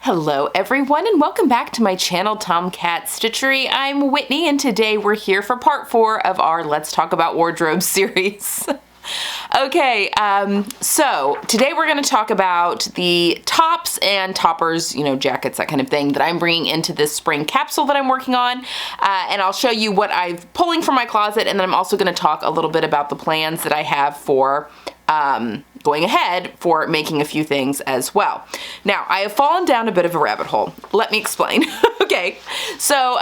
Hello everyone and welcome back to my channel Tomcat Stitchery. I'm Whitney and today we're here for part 4 of our Let's Talk About Wardrobe series. Okay, so today we're going to talk about the tops and toppers, jackets, that kind of thing that I'm bringing into this spring capsule that I'm working on. And I'll show you what I'm pulling from my closet, and then I'm also going to talk a little bit about the plans that I have for going ahead for making a few things as well. Now, I have fallen down a bit of a rabbit hole. Let me explain. Okay, so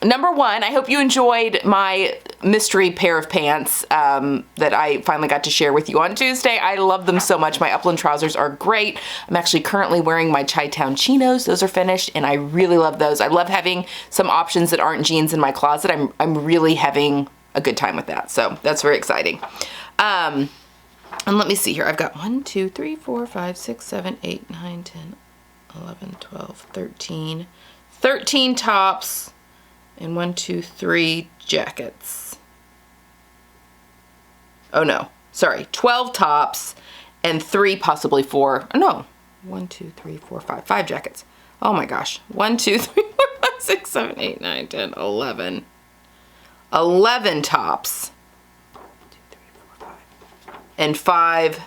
number one, I hope you enjoyed my mystery pair of pants that I finally got to share with you on Tuesday. I love them so much. My upland trousers are great. I'm actually currently wearing my Chi-Town chinos. Those are finished and I really love those. I love having some options that aren't jeans in my closet. I'm really having a good time with that. So that's very exciting. And let me see here. I've got 1, 2, 3, 4, 5, 6, 7, 8, 9, 10, 11, 12, 13. 13 tops and 1, 2, 3 jackets. Oh no, sorry. 12 tops and 3, possibly 4. Oh no. 1, 2, 3, 4, 5. 5 jackets. Oh my gosh. 1, 2, 3, 4, 5, 6, 7, 8, 9, 10, 11. 11 tops. And 5,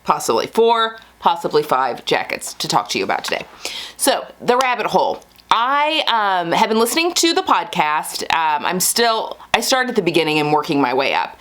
possibly 4, possibly 5 jackets to talk to you about today. So, the rabbit hole. I have been listening to the podcast. I started at the beginning and working my way up.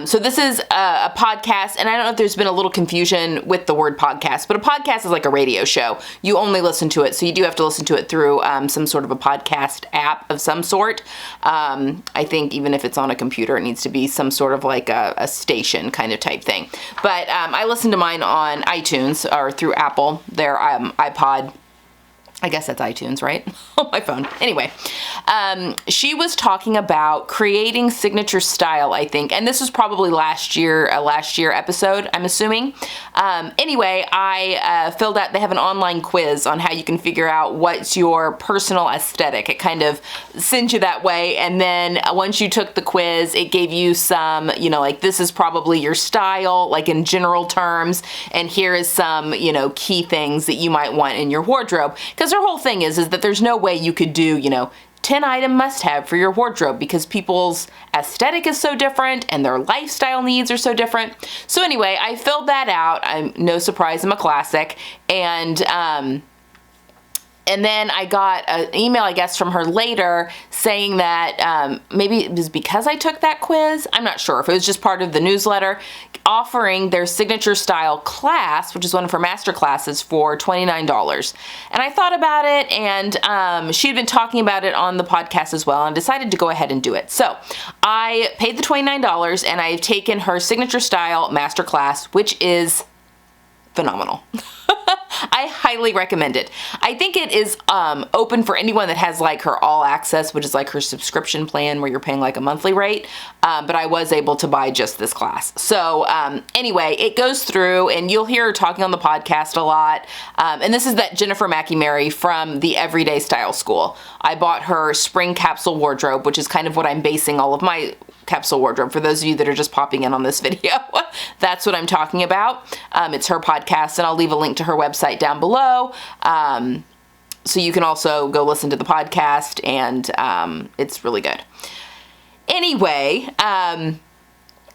So this is a podcast, and I don't know if there's been a little confusion with the word podcast, but a podcast is like a radio show. You only listen to it, so you do have to listen to it through some sort of a podcast app of some sort. I think even if it's on a computer, it needs to be some sort of like a station kind of type thing. But I listen to mine on iTunes or through Apple, their iPod. I guess that's iTunes, right? On my phone. Anyway, she was talking about creating signature style, I think, and this was probably a last year episode, I'm assuming. Anyway, I filled out, they have an online quiz on how you can figure out what's your personal aesthetic. It kind of sends you that way, and then once you took the quiz, it gave you some, like this is probably your style, like in general terms, and here is some, key things that you might want in your wardrobe. Because their whole thing is that there's no way you could do, 10 item must have for your wardrobe because people's aesthetic is so different and their lifestyle needs are so different. So anyway, I filled that out. I'm no surprise, I'm a classic. And then I got an email, I guess, from her later saying that maybe it was because I took that quiz. I'm not sure if it was just part of the newsletter, offering their signature style class, which is one of her master classes, for $29. And I thought about it, and she had been talking about it on the podcast as well, and decided to go ahead and do it. So I paid the $29, and I've taken her signature style master class, which is phenomenal. I highly recommend it. I think it is open for anyone that has like her all access, which is like her subscription plan where you're paying like a monthly rate. But I was able to buy just this class. So anyway, it goes through and you'll hear her talking on the podcast a lot. And this is that Jennifer Mary from the Everyday Style School. I bought her spring capsule wardrobe, which is kind of what I'm basing all of my capsule wardrobe. For those of you that are just popping in on this video, that's what I'm talking about. It's her podcast, and I'll leave a link to her website down below. So you can also go listen to the podcast, and it's really good. Anyway,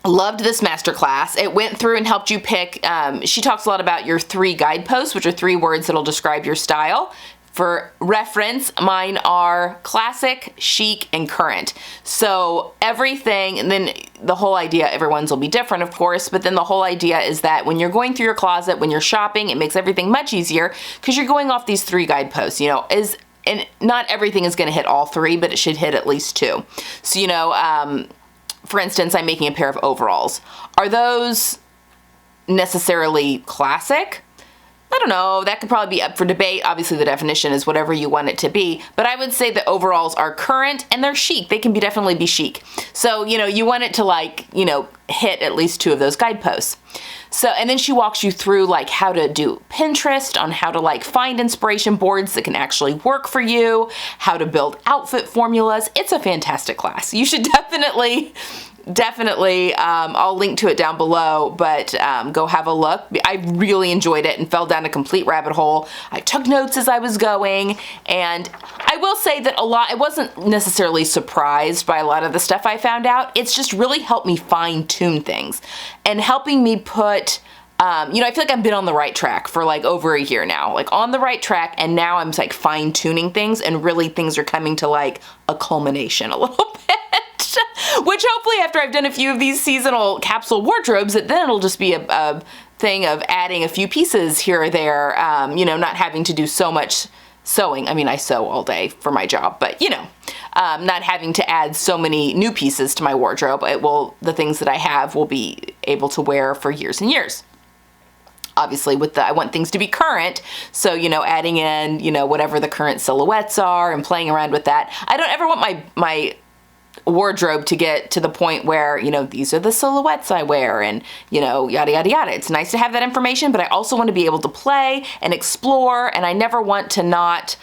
loved this masterclass. It went through and helped you pick, she talks a lot about your 3 guideposts, which are 3 words that'll describe your style. For reference, mine are classic, chic, and current. So everything, and then the whole idea, everyone's will be different, of course, but then the whole idea is that when you're going through your closet, when you're shopping, it makes everything much easier because you're going off these 3 guideposts, and not everything is going to hit all 3, but it should hit at least 2. So, for instance, I'm making a pair of overalls. Are those necessarily classic? I don't know, that could probably be up for debate. Obviously the definition is whatever you want it to be, but I would say that overalls are current and they're chic. They can definitely be chic. So, you want it to hit at least 2 of those guideposts. So, and then she walks you through like how to do Pinterest, on how to find inspiration boards that can actually work for you, how to build outfit formulas. It's a fantastic class. You should definitely definitely, I'll link to it down below, but go have a look. I really enjoyed it and fell down a complete rabbit hole. I took notes as I was going, and I will say that I wasn't necessarily surprised by a lot of the stuff I found out. It's just really helped me fine tune things and helping me put, I feel like I've been on the right track for like over a year now, like on the right track. And now I'm like fine tuning things, and really things are coming to like a culmination a little bit, which hopefully after I've done a few of these seasonal capsule wardrobes, then it'll just be a thing of adding a few pieces here or there, not having to do so much sewing. I mean, I sew all day for my job, but not having to add so many new pieces to my wardrobe. The things that I have will be able to wear for years and years. Obviously, I want things to be current, so, adding in, whatever the current silhouettes are and playing around with that. I don't ever want my wardrobe to get to the point where, these are the silhouettes I wear and, yada, yada, yada. It's nice to have that information, but I also want to be able to play and explore, and I never want to not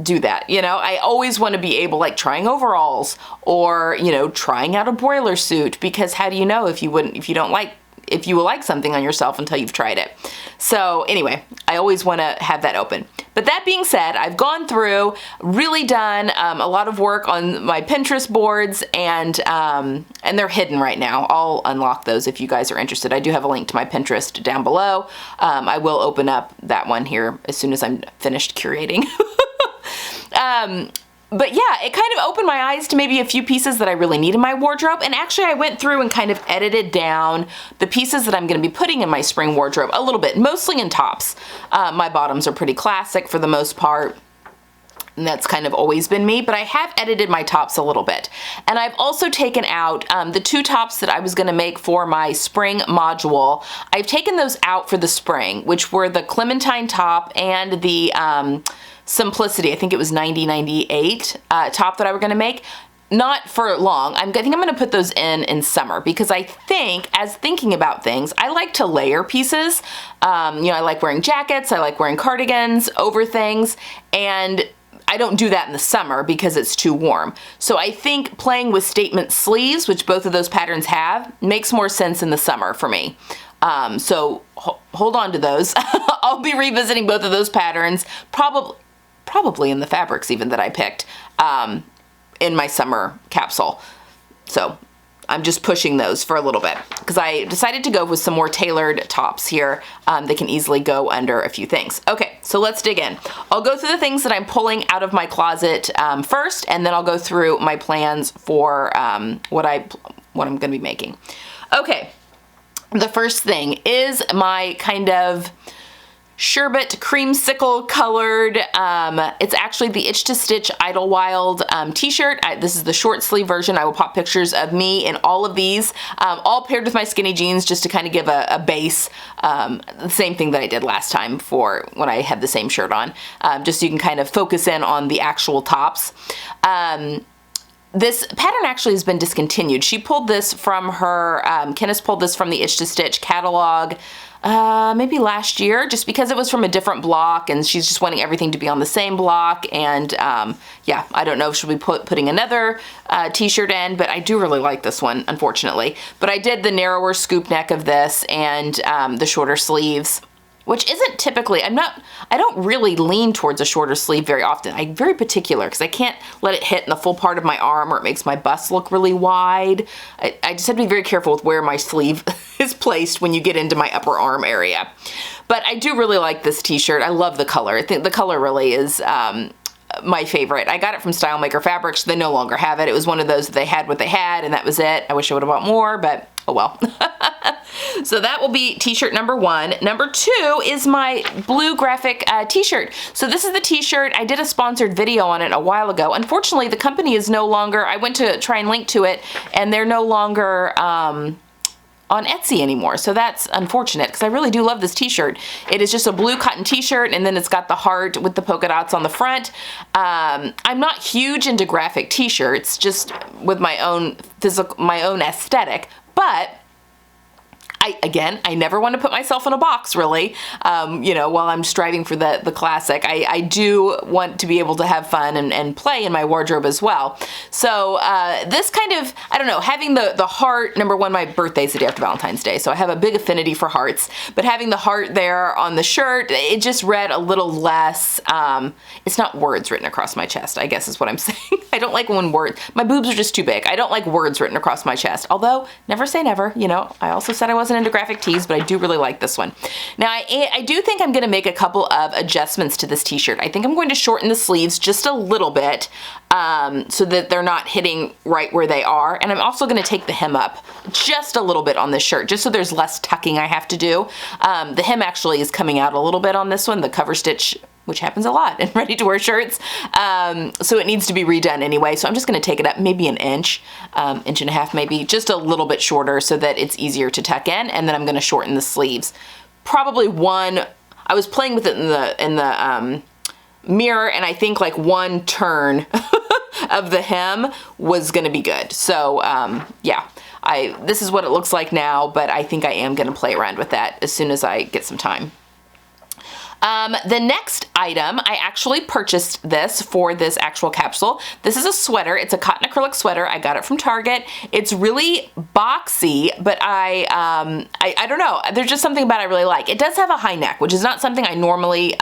do that. I always want to be able, like trying overalls or, trying out a boiler suit, because how do you know if you will like something on yourself until you've tried it? So anyway, I always want to have that open. But that being said, I've gone through, really done a lot of work on my Pinterest boards, and they're hidden right now. I'll unlock those if you guys are interested. I do have a link to my Pinterest down below. I will open up that one here as soon as I'm finished curating. But yeah, it kind of opened my eyes to maybe a few pieces that I really need in my wardrobe. And actually I went through and kind of edited down the pieces that I'm going to be putting in my spring wardrobe a little bit, mostly in tops. My bottoms are pretty classic for the most part, and that's kind of always been me, but I have edited my tops a little bit. And I've also taken out the 2 tops that I was going to make for my spring module. I've taken those out for the spring, which were the Clementine top and the Simplicity, I think it was 9098 top that I were going to make. Not for long. I think I'm going to put those in summer, because I think, as thinking about things, I like to layer pieces. I like wearing jackets, I like wearing cardigans over things, and I don't do that in the summer because it's too warm. So I think playing with statement sleeves, which both of those patterns have, makes more sense in the summer for me. So hold on to those. I'll be revisiting both of those patterns, probably in the fabrics even that I picked in my summer capsule. So I'm just pushing those for a little bit because I decided to go with some more tailored tops here. They can easily go under a few things. Okay, so let's dig in. I'll go through the things that I'm pulling out of my closet first, and then I'll go through my plans for what I'm going to be making. Okay, the first thing is my kind of sherbet creamsicle colored, it's actually the Itch to Stitch Idyllwild t-shirt. This is the short sleeve version. I will pop pictures of me in all of these, all paired with my skinny jeans just to kind of give a base, the same thing that I did last time for when I had the same shirt on, just so you can kind of focus in on the actual tops. This pattern actually has been discontinued. She pulled this from her, Kenneth pulled this from the Itch to Stitch catalog maybe last year, just because it was from a different block and she's just wanting everything to be on the same block. And yeah, I don't know if she'll be putting another t-shirt in, but I do really like this one, unfortunately. But I did the narrower scoop neck of this and the shorter sleeves, which isn't typically, I don't really lean towards a shorter sleeve very often. I'm very particular because I can't let it hit in the full part of my arm or it makes my bust look really wide. I just have to be very careful with where my sleeve is placed when you get into my upper arm area. But I do really like this t-shirt. I love the color. I think the color really is my favorite. I got it from Style Maker Fabrics. They no longer have it. It was one of those that they had what they had and that was it. I wish I would have bought more, but oh well. So that will be t-shirt number 1. Number 2 is my blue graphic t-shirt. So this is the t-shirt. I did a sponsored video on it a while ago. Unfortunately, the company is no longer, I went to try and link to it, and they're no longer on Etsy anymore. So that's unfortunate because I really do love this t-shirt. It is just a blue cotton t-shirt, and then it's got the heart with the polka dots on the front. I'm not huge into graphic t-shirts, just with my own aesthetic, but I never want to put myself in a box, really, while I'm striving for the classic. I do want to be able to have fun and play in my wardrobe as well. So this kind of, I don't know, having the heart, number one, my birthday's the day after Valentine's Day, so I have a big affinity for hearts, but having the heart there on the shirt, it just read a little less, it's not words written across my chest, I guess is what I'm saying. I don't like when words, my boobs are just too big. I don't like words written across my chest, although never say never, I also said I wasn't into graphic tees, but I do really like this one. Now, I do think I'm going to make a couple of adjustments to this t-shirt. I think I'm going to shorten the sleeves just a little bit so that they're not hitting right where they are. And I'm also going to take the hem up just a little bit on this shirt, just so there's less tucking I have to do. The hem actually is coming out a little bit on this one, the cover stitch, which happens a lot in ready-to-wear shirts. So it needs to be redone anyway. So I'm just gonna take it up maybe an inch, inch and a half maybe, just a little bit shorter so that it's easier to tuck in. And then I'm gonna shorten the sleeves. Probably I was playing with it in the mirror, and I think like one turn of the hem was gonna be good. So yeah, this is what it looks like now, but I think I am gonna play around with that as soon as I get some time. The next item, I actually purchased this for this actual capsule. This is a sweater. It's a cotton acrylic sweater. I got it from Target. It's really boxy, but I don't know. There's just something about it I really like. It does have a high neck, which is not something I normally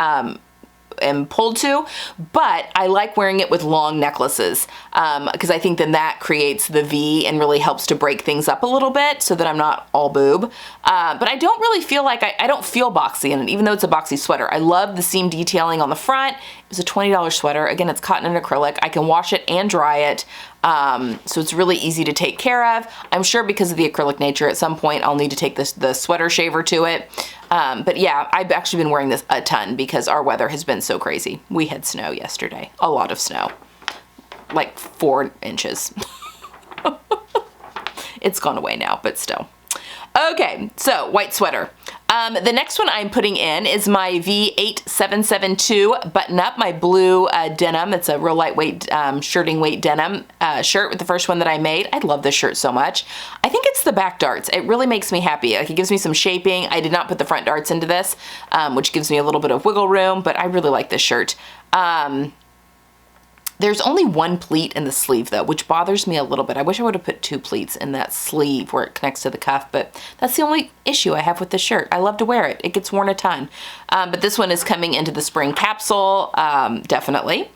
am pulled to, but I like wearing it with long necklaces because I think then that creates the V and really helps to break things up a little bit so that I'm not all boob. But I don't really feel like, I don't feel boxy in it, even though it's a boxy sweater. I love the seam detailing on the front. It was a $20 sweater. Again, it's cotton and acrylic. I can wash it and dry it. So it's really easy to take care of. I'm sure because of the acrylic nature, at some point I'll need to take the sweater shaver to it. But yeah, I've actually been wearing this a ton because our weather has been so crazy. We had snow yesterday, a lot of snow, like 4 inches. It's gone away now, but still. Okay, so white sweater. The next one I'm putting in is my V8772 button-up, my blue denim. It's a real lightweight shirting weight denim shirt with the first one that I made. I love this shirt so much. I think it's the back darts. It really makes me happy. Like, it gives me some shaping. I did not put the front darts into this, which gives me a little bit of wiggle room, but I really like this shirt. There's only one pleat in the sleeve though, which bothers me a little bit. I wish I would have put 2 pleats in that sleeve where it connects to the cuff, but that's the only issue I have with this shirt. I love to wear it. It gets worn a ton. But this one is coming into the spring capsule, definitely.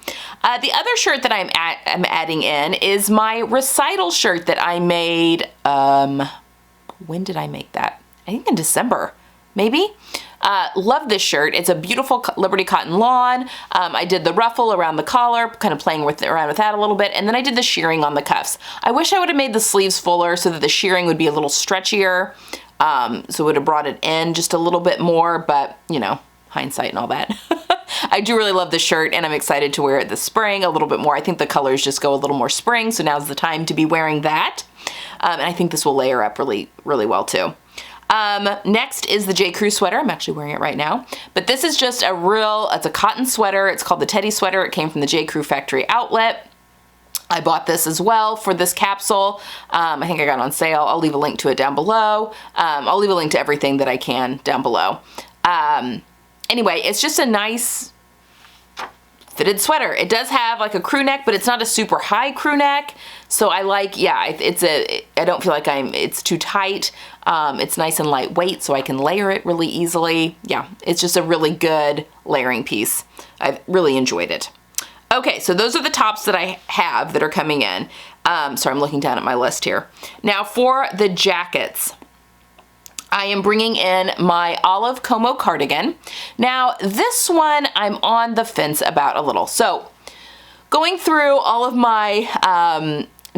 The other shirt that I'm adding in is my Recital shirt that I made, when did I make that? I think in December, maybe? Love this shirt. It's a beautiful Liberty Cotton lawn. I did the ruffle around the collar, kind of playing around with that a little bit, and then I did the shearing on the cuffs. I wish I would have made the sleeves fuller so that the shearing would be a little stretchier, so it would have brought it in just a little bit more, but, hindsight and all that. I do really love this shirt, and I'm excited to wear it this spring a little bit more. I think the colors just go a little more spring, so now's the time to be wearing that. And I think this will layer up really, really well too. Next is the J.Crew sweater. I'm actually wearing it right now. But this is just it's a cotton sweater. It's called the Teddie sweater. It came from the J.Crew factory outlet. I bought this as well for this capsule. I think I got it on sale. I'll leave a link to it down below. I'll leave a link to everything that I can down below. Anyway, it's just a nice fitted sweater. It does have like a crew neck, but it's not a super high crew neck. So I like, yeah, I don't feel like it's too tight. It's nice and lightweight, so I can layer it really easily. Yeah, it's just a really good layering piece. I've really enjoyed it. Okay, so those are the tops that I have that are coming in. Sorry, I'm looking down at my list here. Now for the jackets, I am bringing in my olive como cardigan. Now this one I'm on the fence about a little. So going through all of my,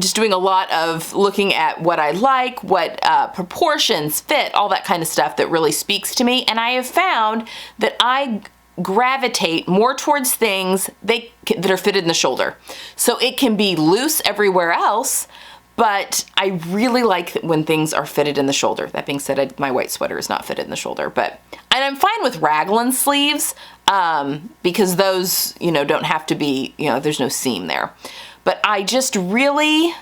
just doing a lot of looking at what I like, what proportions, fit, all that kind of stuff that really speaks to me. And I have found that I gravitate more towards things that are fitted in the shoulder. So it can be loose everywhere else, but I really like when things are fitted in the shoulder. That being said, my white sweater is not fitted in the shoulder, and I'm fine with raglan sleeves because those, don't have to be, there's no seam there. But I just really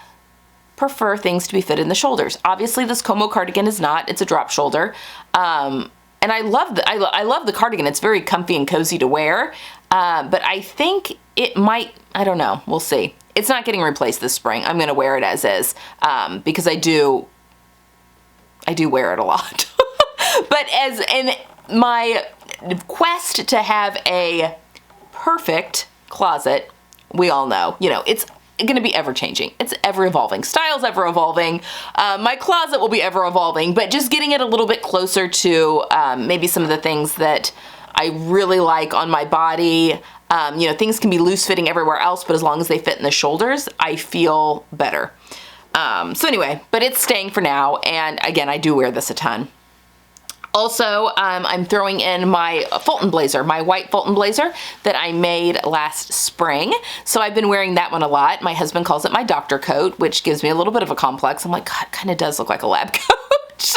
prefer things to be fitted in the shoulders. Obviously this Como cardigan is not, it's a drop shoulder. And I love the cardigan. It's very comfy and cozy to wear. But I think it might, I don't know, we'll see. It's not getting replaced this spring. I'm gonna wear it as is, because I do wear it a lot. But as in my quest to have a perfect closet, we all know, you know, it's gonna be ever changing. It's ever evolving. Style's ever evolving. My closet will be ever evolving, but just getting it a little bit closer to maybe some of the things that I really like on my body. You know, things can be loose fitting everywhere else, but as long as they fit in the shoulders, I feel better. So anyway, but it's staying for now. And again, I do wear this a ton. Also, I'm throwing in my Fulton blazer, my white Fulton blazer that I made last spring. So I've been wearing that one a lot. My husband calls it my doctor coat, which gives me a little bit of a complex. I'm like, God, it kind of does look like a lab coat.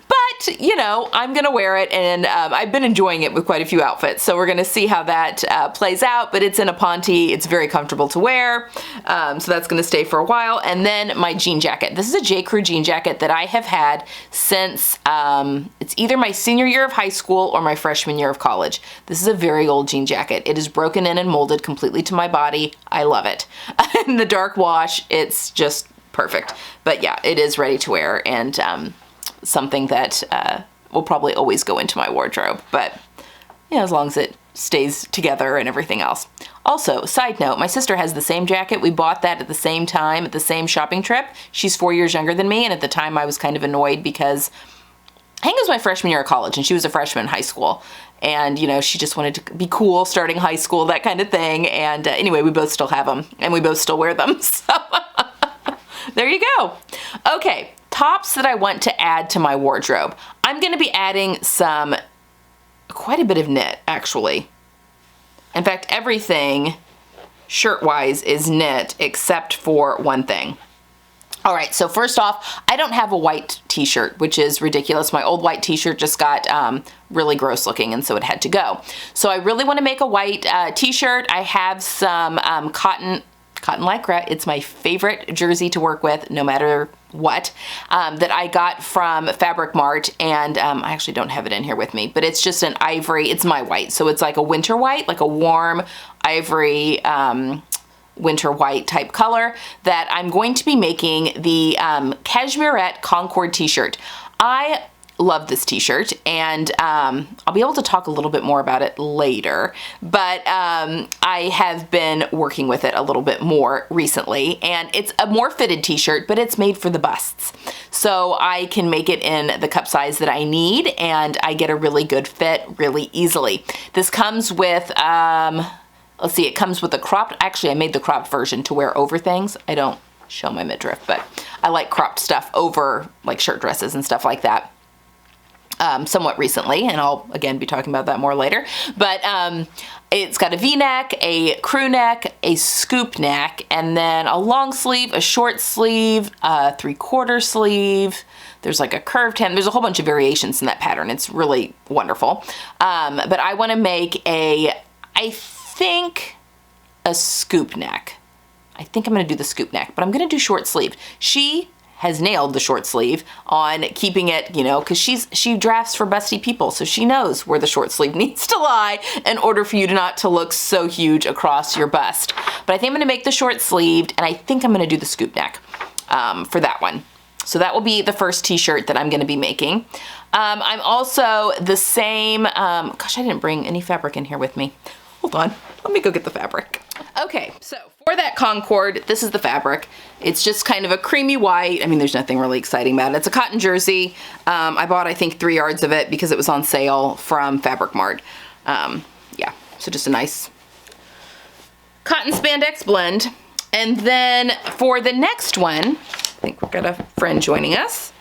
But, you know, I'm going to wear it, and I've been enjoying it with quite a few outfits. So we're going to see how that plays out, but it's in a ponte. It's very comfortable to wear. So that's going to stay for a while. And then my jean jacket. This is a J.Crew jean jacket that I have had since it's either my senior year of high school or my freshman year of college. This is a very old jean jacket. It is broken in and molded completely to my body. I love it. In the dark wash, it's just perfect. But yeah, it is ready to wear, and something that will probably always go into my wardrobe, but you know, as long as it stays together and everything else. Also, side note, my sister has the same jacket. We bought that at the same time, at the same shopping trip. She's 4 years younger than me, and at the time I was kind of annoyed because I think it was my freshman year of college and she was a freshman in high school. And, you know, she just wanted to be cool starting high school, that kind of thing. And anyway, we both still have them and we both still wear them. So there you go. Okay. Tops that I want to add to my wardrobe. I'm going to be adding quite a bit of knit, actually. In fact, everything shirt-wise is knit except for one thing. All right, so first off, I don't have a white t-shirt, which is ridiculous. My old white t-shirt just got really gross looking, and so it had to go. So I really want to make a white t-shirt. I have some cotton lycra. It's my favorite jersey to work with, no matter what, that I got from Fabric Mart, and I actually don't have it in here with me, but it's just an ivory. It's my white, so it's like a winter white, like a warm ivory winter white type color that I'm going to be making the Cashmerette Concord t-shirt. I love this t-shirt, and I'll be able to talk a little bit more about it later, but I have been working with it a little bit more recently, and it's a more fitted t-shirt, but it's made for the busts. So I can make it in the cup size that I need, and I get a really good fit really easily. This comes with, let's see, it comes with a cropped, actually I made the cropped version to wear over things. I don't show my midriff, but I like cropped stuff over like shirt dresses and stuff like that. Somewhat recently, and I'll again be talking about that more later, but it's got a V-neck, a crew neck, a scoop neck, and then a long sleeve, a short sleeve, a 3/4 sleeve. There's like a curved hem. There's a whole bunch of variations in that pattern. It's really wonderful. But I want to make I think a scoop neck. I think I'm going to do the scoop neck, but I'm going to do short sleeve. She has nailed the short sleeve on keeping it, you know, because she drafts for busty people, so she knows where the short sleeve needs to lie in order for you not to look so huge across your bust. But I think I'm going to make the short sleeved, and I think I'm going to do the scoop neck for that one. So that will be the first t-shirt that I'm going to be making. I'm also the same, gosh, I didn't bring any fabric in here with me. Hold on, let me go get the fabric. Okay, so for that Concord, this is the fabric. It's just kind of a creamy white. I mean, there's nothing really exciting about it. It's a cotton jersey. I bought, I think, 3 yards of it because it was on sale from Fabric Mart. Yeah, so just a nice cotton spandex blend. And then for the next one, I think we've got a friend joining us.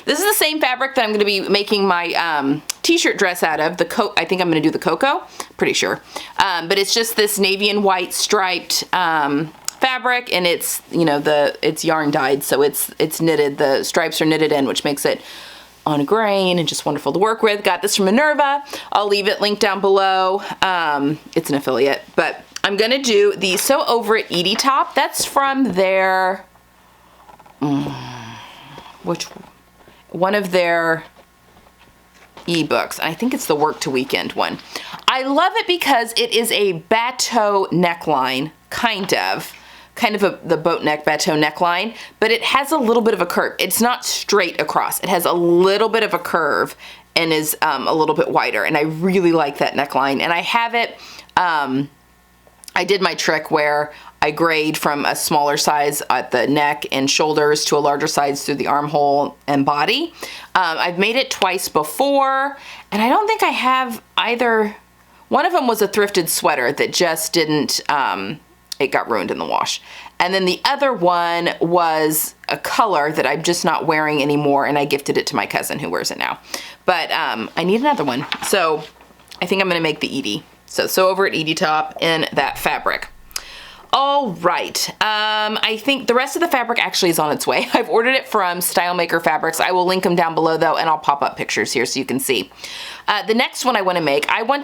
This is the same fabric that I'm going to be making my t-shirt dress out of. I think I'm going to do the cocoa, pretty sure. But it's just this navy and white striped fabric, and it's, you know, it's yarn dyed, so it's knitted. The stripes are knitted in, which makes it on grain and just wonderful to work with. Got this from Minerva. I'll leave it linked down below. It's an affiliate, but I'm going to do the So Over It Edie top. That's from their which one of their ebooks. I think it's the Work to Weekend one. I love it because it is a bateau neckline, kind of the boat neck bateau neckline, but it has a little bit of a curve. It's not straight across. It has a little bit of a curve and is a little bit wider, and I really like that neckline. And I have it, I did my trick where I grade from a smaller size at the neck and shoulders to a larger size through the armhole and body. I've made it twice before, and I don't think I have either. One of them was a thrifted sweater that just didn't, it got ruined in the wash. And then the other one was a color that I'm just not wearing anymore, and I gifted it to my cousin who wears it now. But I need another one. So I think I'm gonna make the Edie. So Over It Edie top in that fabric. All right, I think the rest of the fabric actually is on its way. I've ordered it from Style Maker Fabrics. I will link them down below though, and I'll pop up pictures here so you can see. The next one I want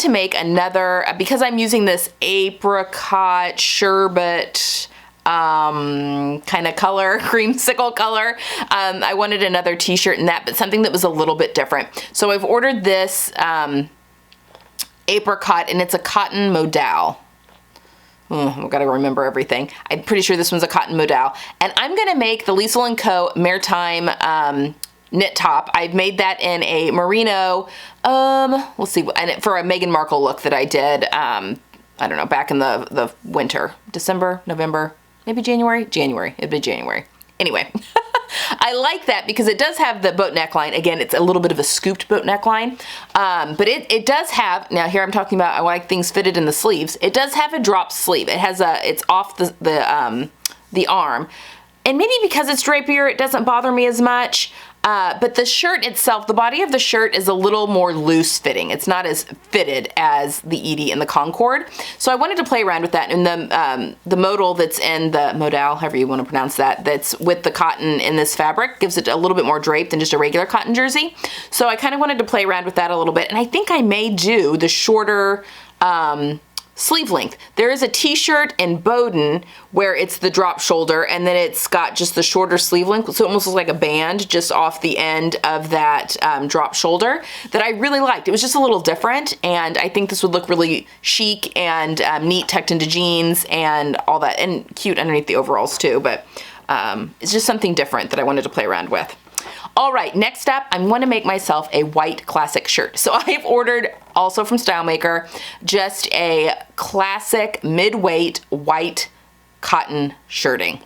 to make another, because I'm using this apricot sherbet kind of color, creamsicle color. I wanted another t-shirt in that, but something that was a little bit different. So I've ordered this apricot, and it's a cotton modal. I've got to remember everything. I'm pretty sure this one's a cotton modal. And I'm going to make the Liesl and Co Maritime knit top. I've made that in a merino, we'll see, and for a Meghan Markle look that I did, I don't know, back in the winter, December, November, maybe January? January, it'd be January. Anyway, I like that because it does have the boat neckline. Again, it's a little bit of a scooped boat neckline, but it does have, now here I'm talking about I like things fitted in the sleeves. It does have a drop sleeve. It has it's off the arm. And maybe because it's drapier, it doesn't bother me as much. But the shirt itself, the body of the shirt is a little more loose fitting. It's not as fitted as the Edie and the Concord. So I wanted to play around with that. And the modal that's in the modal, however you want to pronounce that, that's with the cotton in this fabric gives it a little bit more drape than just a regular cotton jersey. So I kind of wanted to play around with that a little bit. And I think I may do the shorter sleeve length. There is a t-shirt in Bowden where it's the drop shoulder and then it's got just the shorter sleeve length, so it almost looks like a band just off the end of that drop shoulder that I really liked. It was just a little different, and I think this would look really chic and neat tucked into jeans and all that, and cute underneath the overalls too, but it's just something different that I wanted to play around with. All right, next up, I'm going to make myself a white classic shirt. So I've ordered, also from Style Maker, just a classic mid-weight white cotton shirting.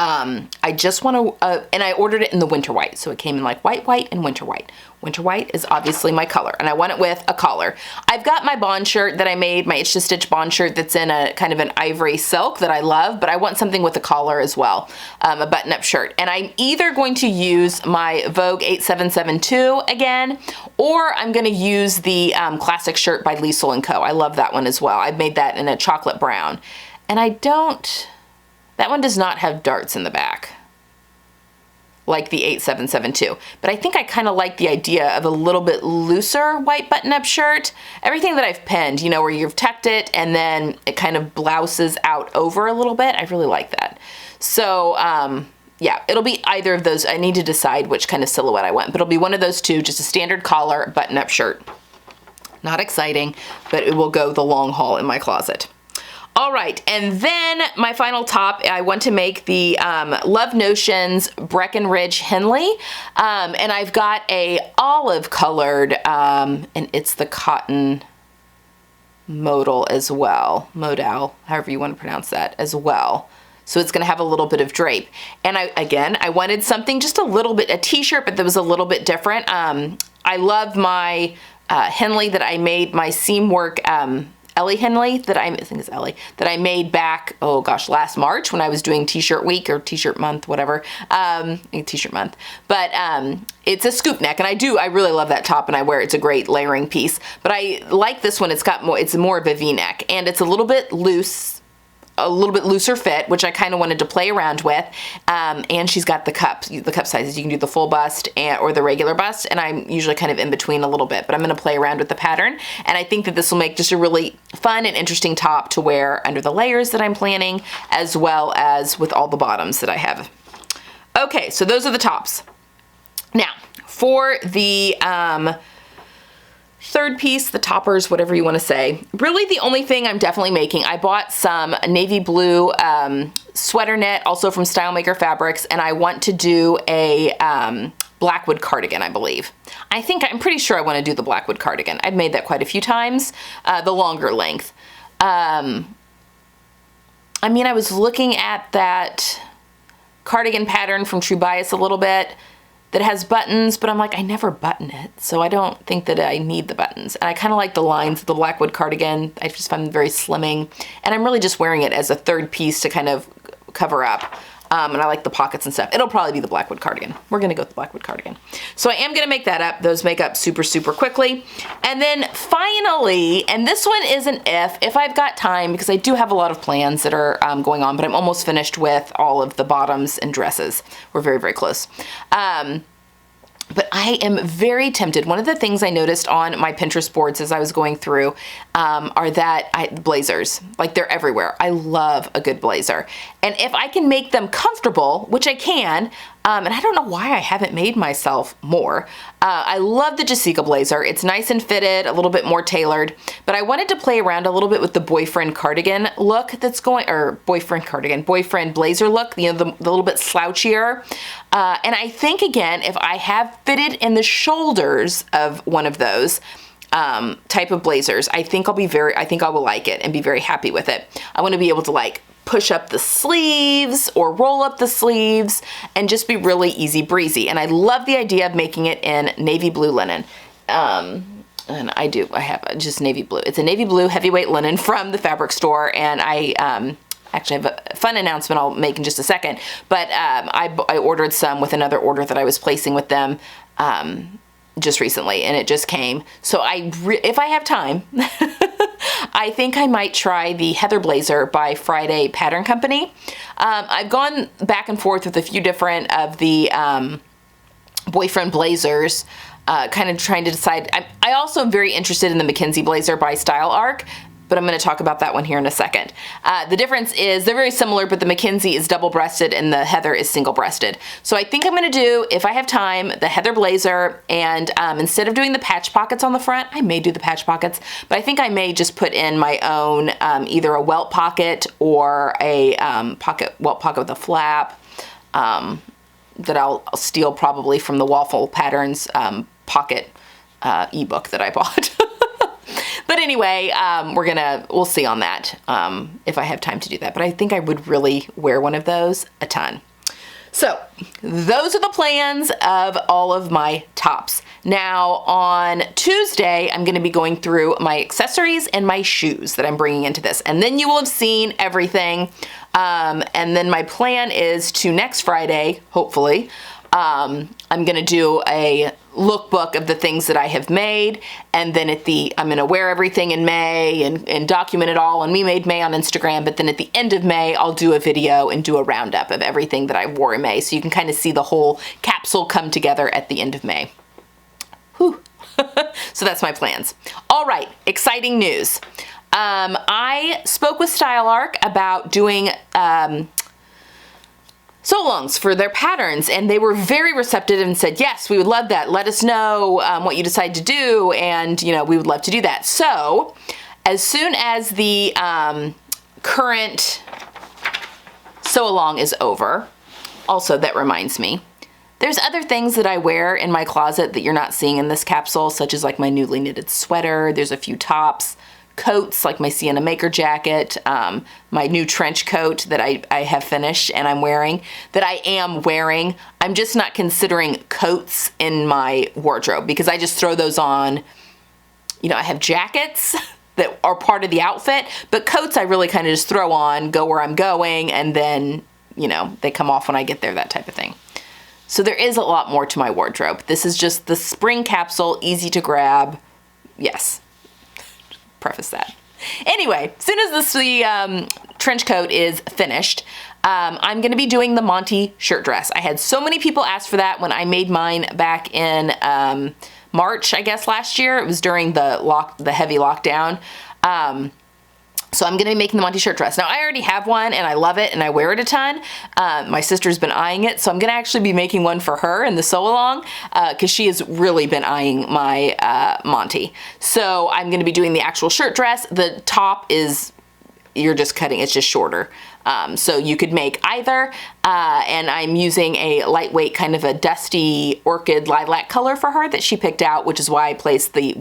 I just want to, and I ordered it in the winter white. So it came in like white, and winter white. Winter white is obviously my color, and I want it with a collar. I've got my bond shirt that I made, my Itch to Stitch bond shirt that's in a kind of an ivory silk that I love, but I want something with a collar as well, a button-up shirt. And I'm either going to use my Vogue 8772 again, or I'm going to use the classic shirt by Liesl and Co. I love that one as well. I've made that in a chocolate brown. And that one does not have darts in the back like the 8772. But I think I kind of like the idea of a little bit looser white button-up shirt. Everything that I've pinned, you know, where you've tucked it and then it kind of blouses out over a little bit. I really like that. So, yeah, it'll be either of those. I need to decide which kind of silhouette I want, but it'll be one of those two, just a standard collar button-up shirt. Not exciting, but it will go the long haul in my closet. All right, and then my final top, I want to make the Love Notions Breckenridge Henley, and I've got a olive colored, and it's the cotton modal as well, modal, however you want to pronounce that as well. So it's going to have a little bit of drape. And I wanted something just a little bit, a t-shirt, but that was a little bit different. I love my Henley that I made, my seam work, Ellie Henley that I think it's Ellie that I made back, oh gosh, last March when I was doing t-shirt week or t-shirt month, whatever, t-shirt month. But it's a scoop neck, and I really love that top, and I wear it. It's a great layering piece. But I like this one. It's more of a V-neck, and it's a little bit loose, a little bit looser fit, which I kind of wanted to play around with. And she's got the cup sizes. You can do the full bust or the regular bust, and I'm usually kind of in between a little bit, but I'm going to play around with the pattern. And I think that this will make just a really fun and interesting top to wear under the layers that I'm planning, as well as with all the bottoms that I have. Okay, so those are the tops. Now, for the third piece, the toppers, whatever you want to say, really the only thing I'm definitely making, I bought some navy blue sweater knit, also from Style Maker Fabrics, and I want to do a Blackwood cardigan, I believe. I'm pretty sure I want to do the Blackwood cardigan. I've made that quite a few times, the longer length. I was looking at that cardigan pattern from True Bias a little bit that has buttons, but I'm like, I never button it, so I don't think that I need the buttons. And I kind of like the lines of the Blackwood cardigan. I just find them very slimming, and I'm really just wearing it as a third piece to kind of cover up. And I like the pockets and stuff. It'll probably be the Blackwood cardigan. We're gonna go with the Blackwood cardigan. So I am gonna make that up. Those make up super, super quickly. And then finally, and this one is an if I've got time, because I do have a lot of plans that are going on, but I'm almost finished with all of the bottoms and dresses. We're very, very close. But I am very tempted. One of the things I noticed on my Pinterest boards as I was going through are that blazers, like they're everywhere. I love a good blazer. And if I can make them comfortable, which I can, and I don't know why I haven't made myself more. I love the Jessica blazer. It's nice and fitted, a little bit more tailored, but I wanted to play around a little bit with the boyfriend cardigan look that's going, or boyfriend blazer look, the little bit slouchier. And I think, again, if I have fitted in the shoulders of one of those type of blazers, I think I will like it and be very happy with it. I want to be able to like push up the sleeves or roll up the sleeves and just be really easy breezy. And I love the idea of making it in navy blue linen. And I have just navy blue. It's a navy blue heavyweight linen from the fabric store, and I actually have a fun announcement I'll make in just a second, but I ordered some with another order that I was placing with them just recently, and it just came. So if I have time, I think I might try the Heather Blazer by Friday Pattern Company. I've gone back and forth with a few different of the boyfriend blazers, kind of trying to decide. I also am very interested in the Mackenzie Blazer by Style Arc, but I'm going to talk about that one here in a second. The difference is they're very similar, but the Mackenzie is double-breasted and the Heather is single-breasted. So I think I'm going to do, if I have time, the Heather Blazer, and instead of doing the patch pockets on the front, I may do the patch pockets, but I think I may just put in my own either a welt pocket or a welt pocket with a flap that I'll steal probably from the Waffle Patterns pocket ebook that I bought. But anyway, we'll see on that if I have time to do that. But I think I would really wear one of those a ton. So those are the plans of all of my tops. Now on Tuesday, I'm going to be going through my accessories and my shoes that I'm bringing into this. And then you will have seen everything. And then my plan is to next Friday, hopefully, I'm going to do a lookbook of the things that I have made, and then I'm going to wear everything in May and document it all, and We Made May on Instagram, but then at the end of May, I'll do a video and do a roundup of everything that I wore in May, so you can kind of see the whole capsule come together at the end of May. Whew. So that's my plans. All right, exciting news. I spoke with Style Arc about doing sew-alongs for their patterns, and they were very receptive and said, yes, we would love that. Let us know what you decide to do, and we would love to do that. So as soon as the current sew-along is over, also that reminds me, there's other things that I wear in my closet that you're not seeing in this capsule, such as like my newly knitted sweater. There's a few tops, coats like my Sienna Maker jacket, my new trench coat that I have finished and I'm wearing, that I am wearing. I'm just not considering coats in my wardrobe because I just throw those on. I have jackets that are part of the outfit, but coats I really kind of just throw on, go where I'm going, and then, they come off when I get there, that type of thing. So there is a lot more to my wardrobe. This is just the spring capsule, easy to grab. Yes. Preface that. Anyway, as soon as the trench coat is finished, I'm going to be doing the Monty shirt dress. I had so many people ask for that when I made mine back in March, I guess, last year. It was during the heavy lockdown. So I'm going to be making the Monty shirt dress. Now, I already have one, and I love it, and I wear it a ton. My sister's been eyeing it, so I'm going to actually be making one for her in the sew-along, because she has really been eyeing my Monty. So I'm going to be doing the actual shirt dress. The top is, you're just cutting, it's just shorter. So you could make either, and I'm using a lightweight kind of a dusty orchid lilac color for her that she picked out, which is why I placed the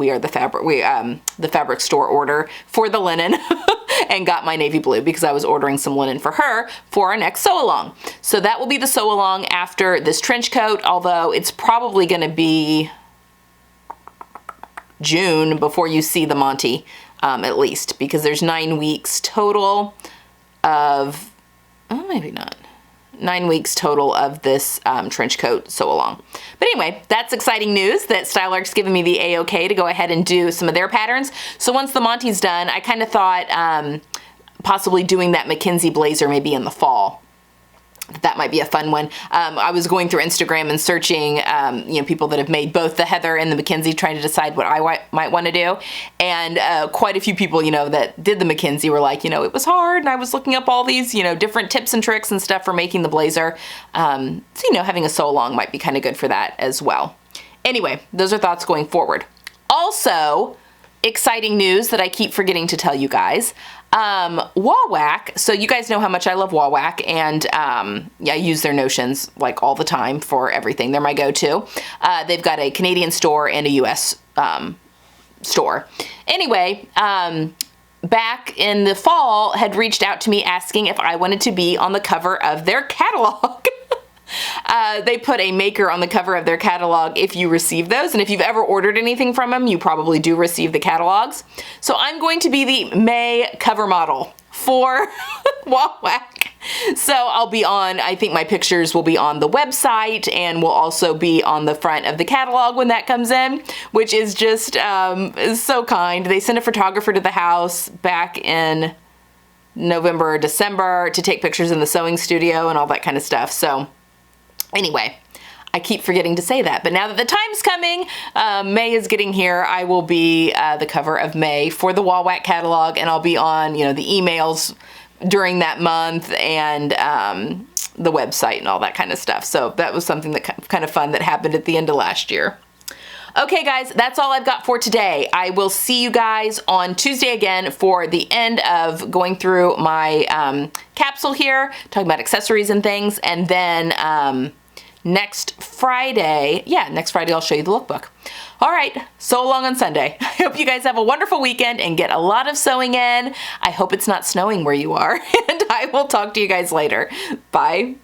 fabric store order for the linen and got my navy blue, because I was ordering some linen for her for our next sew along. So that will be the sew along after this trench coat, although it's probably going to be June before you see the Monty, at least, because there's 9 weeks total of, oh, maybe not, 9 weeks total of this trench coat sew along. But anyway, that's exciting news that Style Art's given me the A-OK to go ahead and do some of their patterns. So once the Monty's done, I kind of thought possibly doing that McKinsey blazer maybe in the fall. That might be a fun one. I was going through Instagram and searching, people that have made both the Heather and the McKinsey, trying to decide what I might want to do. And quite a few people, that did the McKinsey were like, it was hard. And I was looking up all these, different tips and tricks and stuff for making the blazer. So, having a sew along might be kind of good for that as well. Anyway, those are thoughts going forward. Also, exciting news that I keep forgetting to tell you guys. Wall-Wack, so you guys know how much I love Wall-Wack, and I use their notions like all the time for everything. They're my go-to. They've got a Canadian store and a US store. Anyway, back in the fall, had reached out to me asking if I wanted to be on the cover of their catalog. They put a maker on the cover of their catalog if you receive those, and if you've ever ordered anything from them, you probably do receive the catalogs. So I'm going to be the May cover model for Wall-Wack. So I'll be on, I think my pictures will be on the website, and will also be on the front of the catalog when that comes in, which is just is so kind. They sent a photographer to the house back in November or December to take pictures in the sewing studio and all that kind of stuff. So anyway, I keep forgetting to say that, but now that the time's coming, May is getting here, I will be the cover of May for the Wall-Wack catalog, and I'll be on, the emails during that month, and the website and all that kind of stuff. So that was something that kind of fun that happened at the end of last year. Okay, guys, that's all I've got for today. I will see you guys on Tuesday again for the end of going through my capsule here, talking about accessories and things, and then next Friday I'll show you the lookbook. All right, sew along on Sunday. I hope you guys have a wonderful weekend and get a lot of sewing in. I hope it's not snowing where you are, and I will talk to you guys later. Bye.